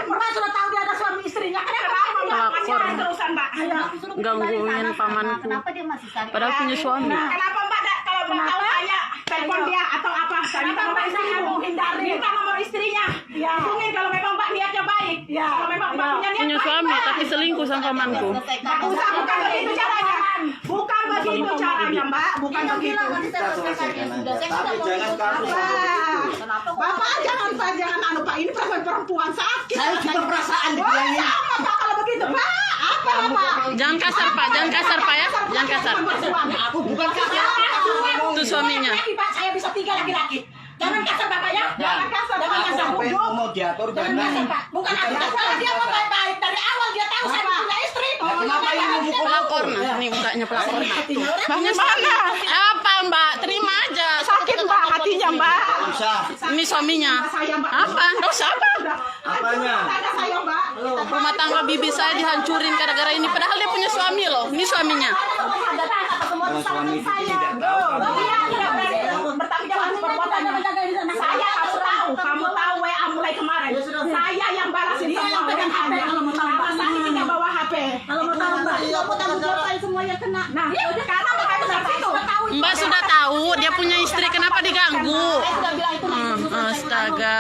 Mbak sudah tahu dia ada suami istrinya. Pelakor gangguin pamanku. Kenapa dia masih cari? Padahal punya suami. Kenapa Mbak kalau Mbak tahu saya telepon dia atau apa? Saya minta nomor istrinya, minta nomor istrinya. Mungkin kalau memang Mbak niatnya baik. Kalau memang Mbak punya niat Punya baik, suami tapi selingkuh sama pamanku. bukan begitu caranya. Bukan begitu caranya Mbak, bukan begitu. Tapi jangan kamu sampai begitu. Bapak jangan anu Pak, ini perempuan sakit. Saya juga perasaan dibilangin. Sama Pak kalau begitu Pak. Apa Pak? Jangan kasar Pak, jangan kasar Pak ya. Jangan kasar. Aku bukan kasar. Itu suaminya. Pak, saya bisa 3 laki-laki. Jangan kasar Bapak ya. Jangan kasar, jangan Aku kasar. sampai mau diatur Jangan dan kasar Pak. Bukan aku kasar, dia mau baik-baik dari awal dia tahu saya punya istri. kenapa ini mukul Pelakor nah, ini mukanya pelakor. Punya mana? Apa Mbak? Terima aja. Sakit Mbak hatinya Mbak. usah. Ini suaminya. Saya Mbak. Apa? Dosa apa? Apanya? Tanya saya Mbak. Rumah tangga bibi saya dihancurin gara-gara ini. Padahal dia punya suami loh. Ini suaminya. Kalau suami itu tidak tahu. Dia tidak berani bertanggung jawab atas perbuatannya. Saya kamu tahu WA mulai kemarin. Saya yang balasin semua WA-nya. Saya tidak bawa HP. Kalau mau tahu Mbak, aku tanggung jawab saya semua yang kena. Nah, karena makanya seperti itu. Mbak sudah tahu dia punya istri, kenapa diganggu? Saya sudah bilang itu Astaga.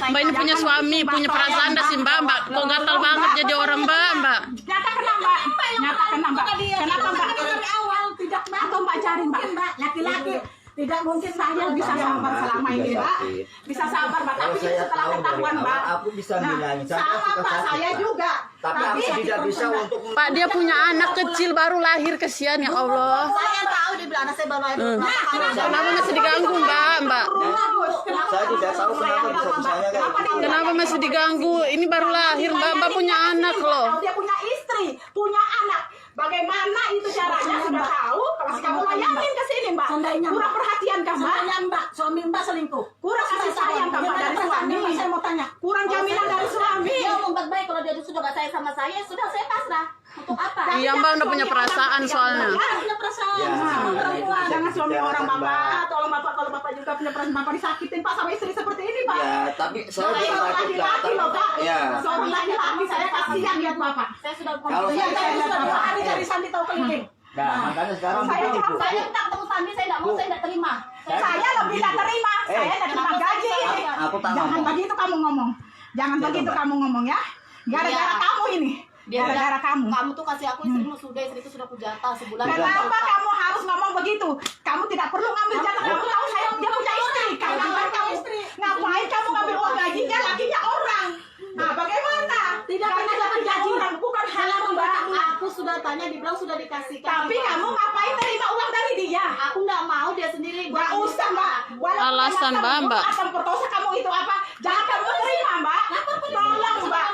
Mbak ini punya suami, punya perasaan dah sih Mbak. Mbak kok gatal banget jadi orang Mbak. Nyata kena Mbak. Nyata kena Mbak. Kenapa Mbak? dari awal tidak Atau Mbak cari Mbak. laki-laki tidak mungkin Saya bisa sabar selama ini Mbak. Bisa sabar Mbak. Kalau Tapi saya setelah tahu ketahuan dari Mbak. awal, aku bisa bilangin. Saya Sama suka Pak, sakit, saya Pak. juga. Tapi aku tidak bisa untuk Pak dia punya anak kecil baru lahir, kesian ya Allah. Saya tahu dia bilang anak saya baru lahir. Kenapa masih diganggu Mbak? saya tidak tahu kenapa bisa-bisanya kayak gitu. Kenapa masih diganggu? Ini baru lahir Mbak punya anak loh. Dia punya istri, punya anak. Bagaimana itu caranya sudah tahu? Kalau kamu layanin ke sini Mbak. Seandainya, Kurang perhatian kan Mbak? Seandainya Mbak, suami Mbak selingkuh. Kurang kasih sayang kan Mbak dari suami. Saya mau tanya. Kurang jaminan dari suami. Dia ngomong baik-baik kalau dia sudah gak sayang sama saya, sudah saya pasrah. Untuk apa? Iya Mbak udah punya perasaan soalnya. Punya perasaan Ya. sama perempuan. Jangan suami Jangan, orang Mbak. Bapak. Tolong Bapak, kalau Bapak juga punya perasaan Bapak disakitin Pak sama istri seperti ini Pak. Ya, tapi saya Saya juga seorang sakit lah. laki-laki loh Pak. Ya. Seorang laki-laki saya kasihan lihat Bapak. Saya sudah Kalau Iya, saya saya sudah 2 hari Ya. cari Sandi tahu keliling. Nah, makanya sekarang Saya begini, Bu. saya minta ketemu Sandi, saya tidak mau, saya tidak terima. Saya lebih tak terima. Saya tidak terima gaji ini. Aku tak Jangan ngomong. begitu kamu ngomong. Jangan Iya, begitu Mbak. kamu ngomong ya. Gara-gara Iya. kamu ini. Dia Gara-gara kamu. Kamu tuh kasih aku istrimu sudah, istriku sudah kujata sebulan. Kenapa kamu harus ngomong begitu? Kamu tidak perlu ngambil jatah. Kamu tahu saya dia punya istri. Ngapain kamu ngapain kamu ngambil uang gajinya lakinya orang? Nah, bagaimana? Tidak Karena pernah dapat gaji gaji. orang bukan halal Mbak. Aku sudah tanya, dibilang sudah dikasihkan. Tapi kamu ngapain terima uang dari dia? Aku nggak mau, dia sendiri. Gak usah Mbak. Walaupun Alasan, memang Mbak. Akan perkosa kamu itu apa? Jangan kamu terima Mbak. Tolong Mbak.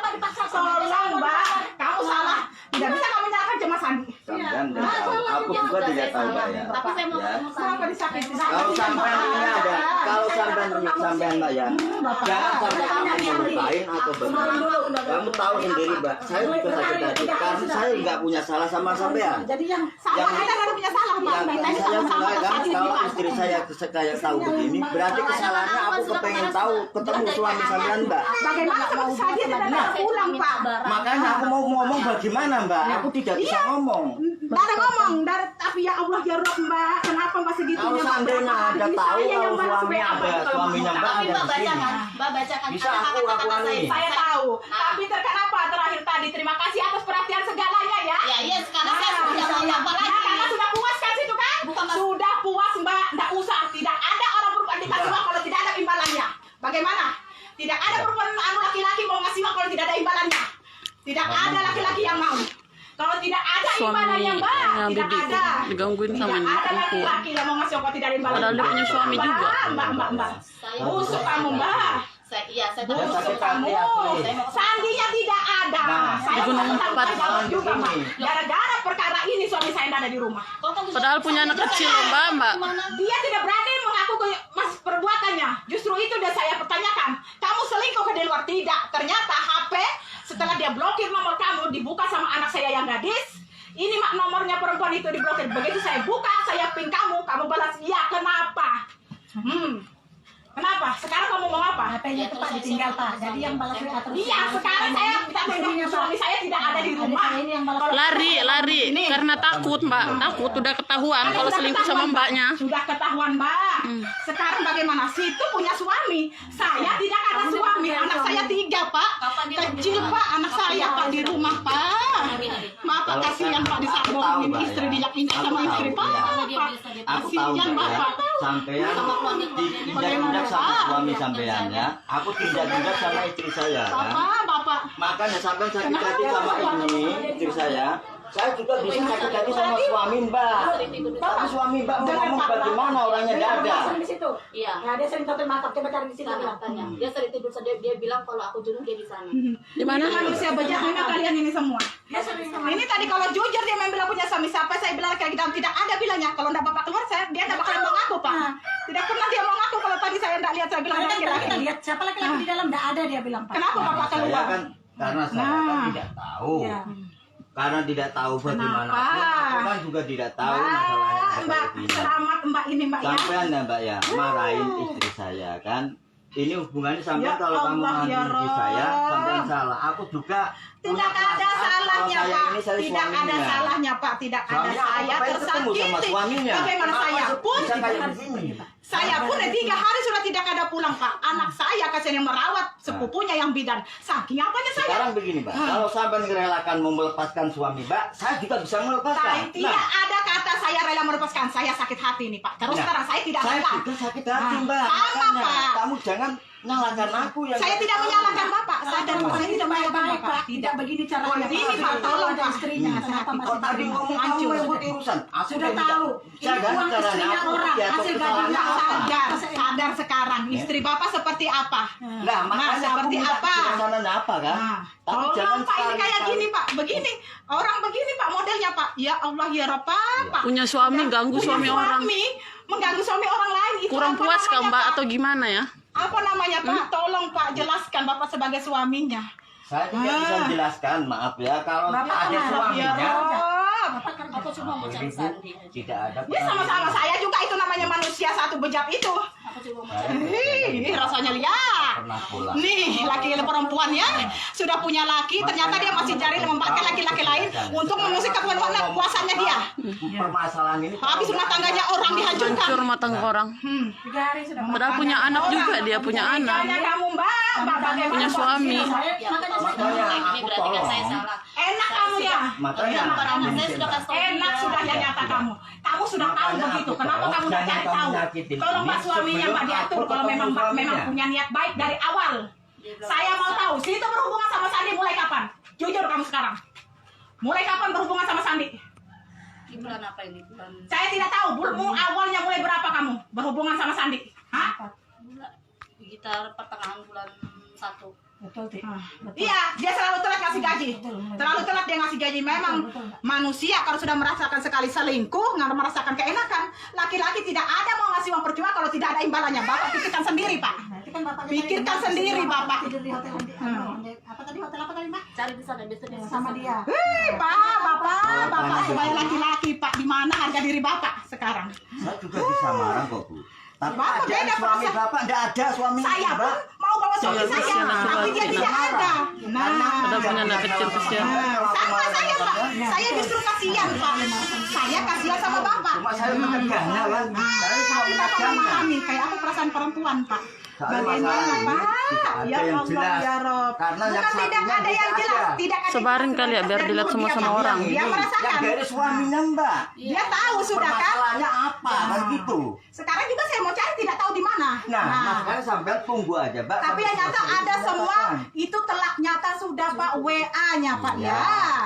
Tolong Mbak. Kamu salah. Tidak bisa kamu nyalakan cuma Sandi. Sampean tidak tahu. Aku juga tidak tahu Mbak ya. Tapi saya mau Ya. ketemu Sandi. Kenapa disakiti? Kalau sampean ini ada, kalau sampean Mbak ya, jangan sampai kamu melupain atau bagaimana. Kamu tahu sendiri Mbak, saya juga sakit hati karena saya nggak punya salah sama sampean. Jadi yang Sama Yang- kita nggak punya salah Mbak. Yang Kita ini saya sama-sama kan kesalahan kalau Mbak. istri saya kayak tahu begini, berarti kesalahannya aku kepengen tahu ketemu suami sampean Mbak. Bagaimana kalau saya tidak ada pulang Pak? Makanya aku mau ngomong bagaimana Mbak, aku tidak bisa ngomong. Dari ngomong, dari tapi ya Allah ya Rob Mbak, kenapa Mbak segitunya? Kalau Mbak? seandainya Berapa ada hari tahu saya yang kalau balas suami WA, ada, Mbak, kalau suaminya Mbak Mbak tahu. Tapi ada Mbak di sini. bacakan, Mbak bacakan. Bisa Ada aku kata-kata lakukan saya. ini. Saya tahu, Nah. tapi kenapa terakhir tadi terima kasih atas perhatian segalanya ya. Ya iya, sekarang saya sudah mau apa lagi? Ya, karena sudah puas kan situ kan? Bukan, Mas. Sudah puas Mbak, tidak usah. Tidak ada orang perempuan dikasih uang kalau tidak ada imbalannya. Bagaimana? Tidak ada perempuan laki-laki mau ngasih uang kalau tidak ada imbalannya. Tidak ada laki-laki yang mau. Kalau tidak ada imbalannya Mbak, Suaminya tidak bibi ada. digangguin sama Tidak ada ibu. laki-laki yang mau ngasih uang kalau tidak ada imbalannya. Padahal dia punya suami Mbak, juga. Mbak. Saya Busuk kamu Mbak. Iya, saya tahu. Busuk Busuk hati kamu. asli. Saya mau Sandinya tidak ada. Nah, Saya di Gunung mau Empat. tanggung jawab juga Mbak. Begini. Gara-gara perkara ini suami saya tidak ada di rumah. Padahal punya anak kecil loh Mbak. Dia tidak berani mengaku ke mas perbuatannya. Justru itu udah saya pertanyakan. Kamu selingkuh ke di luar? Tidak. Ternyata HP setelah dia blokir nomor kamu dibuka sama anak saya yang gadis. Ini mak nomornya perempuan itu diblokir. Begitu saya buka, saya ping kamu balas iya. Kenapa? Kenapa? Sekarang kamu mau apa? HP-nya itu Pak ditinggal Pak. Jadi yang balas WA terus. Iya, sekarang saya minta tolong suami saya tidak ada di rumah. Ini yang balas Lari karena takut mbak, takut udah ketahuan kalau selingkuh sama mbaknya. Sudah ketahuan mbak. Sekarang bagaimana? Situ punya suami, saya tidak ada suami. Anak saya 3 pak, kecil pak anak saya pak di rumah pak. Bapak kasihan pak disaborin istri diinjak sama istri pak. Aku tahu Kasihan Mbak, ya. bapak. Sampean tindak-tindak sama suami sampean ya. Aku tindak-tindak sama istri saya kan. Bapak. Makanya sampean sakit hati sama ini istri saya. Saya juga bisa sakit hati sama suami Mbak. Tapi suami Mbak mau ngomong bagaimana orangnya nggak ada. Di situ. Iya. Nah, dia sering tonton makeup, coba cari di situ. Tanya. Dia sering tidur dia bilang kalau aku jenuh dia di sana. Di mana? Manusia bejat memang kalian ini semua. Ini tadi kalau jujur dia memang punya suami siapa, saya bilang kayak gitu tidak ada bilangnya. Kalau ndak bapak keluar dia ndak bakal mau ngaku pak. Tidak pernah dia mau ngaku kalau tadi saya ndak lihat, saya bilang laki-laki. lihat siapa laki-laki di dalam nggak ada dia bilang Pak. Kenapa bapak Saya keluar? kan karena saya kan tidak tahu. Karena tidak tahu bagaimana aku kan juga tidak tahu masalahnya Mbak, seperti ini. selamat mbak ini mbak ya. Sampean ya Mbak ya, marahin istri saya kan. Ini hubungannya sampean Ya kalau kamu Allah, marahin ya istri saya, Rob. sampean salah. Aku juga Tidak punya ada perasaan salahnya kalau saya pak, ini saya tidak ada suaminya. salahnya pak, tidak ada. Suami aku Saya ngapain ketemu sama tersakiti. suaminya? Bagaimana saya pun Bisa kayak begini. Saya pun 3 hari sudah tidak ada pulang pak. Anak saya kasihan yang merawat sepupunya yang bidan. Saking apanya saya? Sekarang begini Mbak, kalau sampean merelakan mau melepaskan suami Mbak, saya juga bisa melepaskan. Tidak ada kata saya rela melepaskan. Saya sakit hati nih pak. Terus Nah, sekarang saya tidak saya rela. juga sakit hati Mbak. Sama Makanya pak. kamu jangan nyalakan aku yang Saya tidak menyalahkan bapak. Sadar pak, saya tidak menyalahkan baik bapak. Pak. Tidak begini caranya. Ini Pak. Pak, tolong ada Pak. istrinya. Kenapa Oh masih tadi ngomong kamu Hancur. yang buat urusan. Aku Sudah tidak tahu. bisa. Saya Ini kan uang caranya istrinya aku orang. ya Hasil kesalahannya gajinya apa? Sadar sekarang. Istri bapak seperti apa? Nah, makanya seperti aku minta apa? kebijaksanaan apa kan? Nah, Tapi jangan tolong pak ini kayak sekali-sekali. gini pak, begini orang begini pak modelnya pak. Ya Allah ya Rob pak. Punya suami ganggu Punya suami orang. mengganggu suami orang lain. Itu Kurang apa puas kah namanya, mbak Pak? atau gimana ya? Apa namanya pak? Tolong pak jelaskan bapak sebagai suaminya. Saya tidak bisa jelaskan, maaf ya. Kalau Bapak ada kenal, suaminya, Ya Rob. Bapak kerja. Aku cuma mau cari ibu Sandi. tidak ada. Dia sama-sama saya juga itu namanya manusia satu bejat itu. Aku cuma mau cari. Ini rasanya lihat. Pernah pulang. Nih laki perempuan ya sudah punya laki, ternyata dia masih cari memanfaatkan laki-laki lain untuk mengusik kekuasaan dia. Permasalahan ini. Habis rumah tangganya orang dihancurkan. Hancur rumah tangga orang. 3 hari sudah Pak. Padahal punya anak juga dia punya anak. Makanya kamu mbak, bagaimana Punya suami. Makanya aku tolong. Enak kamu ya. Makanya Saya sudah kasih tahu Enak dia. sudah ya nyata kamu. Kamu sudah tahu Makanya begitu. aku Kenapa tolong, kamu tidak jangan cari kamu tahu? nyakitin Tolong ini mbak suaminya sebelum mbak diatur aku kalau memang ketemu memang suaminya. punya niat baik dari awal. Saya mau tahu, Situ berhubungan sama Sandi mulai kapan? Jujur kamu sekarang. Mulai kapan berhubungan sama Sandi? Di bulan apa ini? Bulan Saya tidak tahu. Awalnya mulai berapa kamu berhubungan sama Sandi? Hah? sekitar pertengahan bulan 1. Betul, Tik. Iya, dia selalu telat ngasih gaji. Terlalu telat dia ngasih gaji. Memang manusia kalau sudah merasakan sekali selingkuh, nggak merasakan keenakan. Laki-laki tidak ada mau ngasih uang percuma kalau tidak ada imbalannya. Bapak pikirkan sendiri, Pak. Nanti kan Bapak Pikirkan sendiri, Bapak. tidur di hotel apa tadi hotel apa tadi, Mbak? Cari di sana biasanya Sama dia. Pak, Bapak sebagai laki-laki, Pak, di mana harga diri Bapak sekarang? Saya juga bisa marah kok Bu. Tapi Bapak ada beda suami perasaan. Bapak, tidak ada suami Saya pun Mbak. mau bawa suami Jangan saya, kasihan, tapi dia kasihan. tidak ada. Nah, Ada punya anak kecil kasihan. sama saya, Pak. Saya justru kasihan, Pak. Saya kasihan sama Bapak. Cuma saya mencegahnya kan. Saya cuma Tapi Bapak mencegahnya. memahami, kayak aku perasaan perempuan, Pak. Soalnya Bagaimana, masalah ini Pak? tidak ada Ya yang Allah, jelas. ya Rob. Karena yang Bukan tidak satunya ada yang tidak jelas, ada. tidak ada. Sebarin kali ya, biar dilihat semua sama orang. Dia merasakan. Yang dari suaminya Mbak. Dia tahu sudah kan? Permasalahannya apa kan gitu. Sekarang juga saya mau cari tidak tahu di mana. Nah, makanya sampai tunggu aja Mbak. Tapi yang nyata Sampai ada selesai semua urusan. itu telak nyata sudah Pak, WA-nya Pak Iya. ya.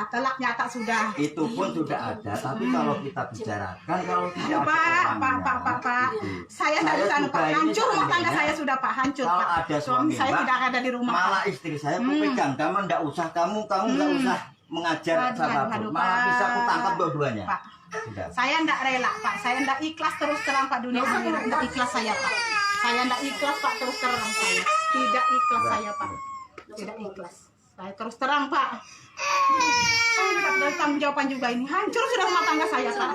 Telak nyata sudah. Itu pun sudah ada, tapi kalau kita bicarakan kalau tidak ada Pak. Saya dari sana Pak, hancur rumah tangga saya sudah Pak, hancur Kalau Pak. ada Suami saya Mbak, tidak ada di rumah. malah Pak. istri saya aku pegang, kamu nggak usah kamu nggak usah mengajar Aduh, siapapun, aduh, malah Pak. bisa aku tangkap dua-duanya. Pak. Sudah. Saya enggak rela Pak, saya enggak ikhlas terus terang Pak, dunia ini enggak ikhlas saya Pak. Saya enggak ikhlas Pak, terus terang saya. Tidak ikhlas saya Pak. Tidak ikhlas. Saya terus terang, Pak. Saya minta pertanggungjawaban juga ini. Hancur sudah rumah tangga saya, Pak.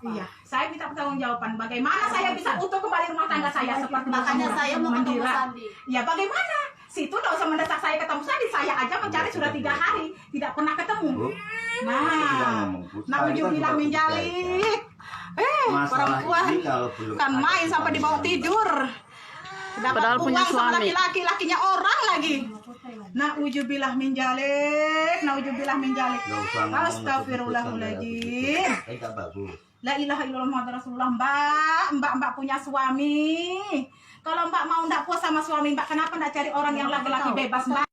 Iya, saya minta pertanggungjawaban. Bagaimana saya bisa utuh kembali rumah tangga saya seperti Makanya saya mau ketemu Mandira. Sandi. Ya bagaimana? Situ tidak usah mendesak saya ketemu Sandi. Saya aja mencari sudah 3 hari, tidak pernah ketemu. Nah, nauzubillah min dzalik. Masalah Perempuan ini kalau belum kan main sampai di bawah tidur. Dapat Padahal uang punya sama suami. laki-laki, lakinya orang lagi. Nauzubillah min dzalik, nauzubillah min dzalik. Nggak usah ngomong Astagfirullahaladzim. Enggak bagus. La ilaha illallah Muhammadur Rasulullah. Mbak punya suami. Kalau Mbak mau ndak puas sama suami Mbak, kenapa ndak cari orang yang laki-laki bebas, Mbak?